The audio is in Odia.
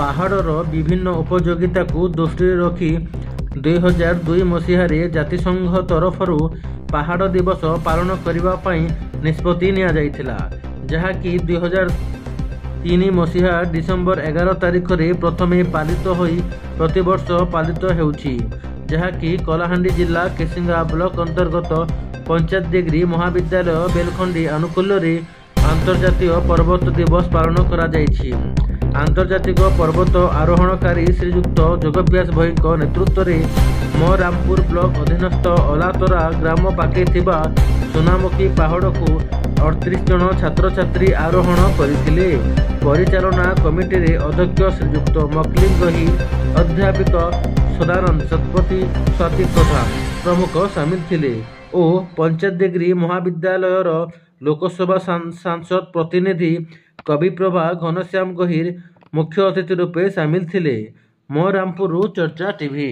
ପାହାଡ଼ର ବିଭିନ୍ନ ଉପଯୋଗିତାକୁ ଦୃଷ୍ଟିରେ ରଖି 2002 ମସିହାରେ ଜାତିସଂଘ ତରଫରୁ ପାହାଡ଼ ଦିବସ ପାଳନ କରିବା ପାଇଁ ନିଷ୍ପତ୍ତି ନିଆଯାଇଥିଲା, ଯାହାକି 2003 ମସିହା ଡିସେମ୍ବର 11 ତାରିଖରେ ପ୍ରଥମେ ପାଳିତ ହୋଇ ପ୍ରତିବର୍ଷ ପାଳିତ ହେଉଛି, ଯାହାକି କଳାହାଣ୍ଡି ଜିଲ୍ଲା କେସିଙ୍ଗା ବ୍ଲକ ଅନ୍ତର୍ଗତ ପଞ୍ଚାୟତ ଡିଗ୍ରୀ ମହାବିଦ୍ୟାଳୟ ବେଲଖଣ୍ଡି ଆନୁକୂଲ୍ୟରେ ଆନ୍ତର୍ଜାତୀୟ ପର୍ବତ ଦିବସ ପାଳନ କରାଯାଇଛି। ଆନ୍ତର୍ଜାତିକ ପର୍ବତ ଆରୋହଣକାରୀ ଶ୍ରୀଯୁକ୍ତ ଯୋଗବ୍ୟାସ ଭୋଇଙ୍କ ନେତୃତ୍ୱରେ ମରାମପୁର ବ୍ଲକ ଅଧୀନସ୍ଥ ଅଲାତରା ଗ୍ରାମ ପାଖେ ଥିବା ସୁନାମୁଖୀ ପାହାଡ଼କୁ 38 ଜଣ ଛାତ୍ରଛାତ୍ରୀ ଆରୋହଣ କରିଥିଲେ। ପରିଚାଳନା କମିଟିରେ ଅଧ୍ୟକ୍ଷ ଶ୍ରୀଯୁକ୍ତ ମକଲିମ ଗହିର, ଅଧ୍ୟାପକ ସଦାନନ୍ଦ ଶତପଥୀ, ସ୍ୱାତି ପ୍ରଧାନ ପ୍ରମୁଖ ସାମିଲ ଥିଲେ ଓ ପଞ୍ଚାୟତ ଡିଗ୍ରୀ ମହାବିଦ୍ୟାଳୟର ଲୋକସଭା ସାଂସଦ ପ୍ରତିନିଧି କବିପ୍ରଭା ଘନଶ୍ୟାମ ଗହିର ମୁଖ୍ୟ ଅତିଥି ରୂପେ ସାମିଲ ଥିଲେ। ମରାମପୁରରୁ ଚର୍ଚ୍ଚା ଟିଭି।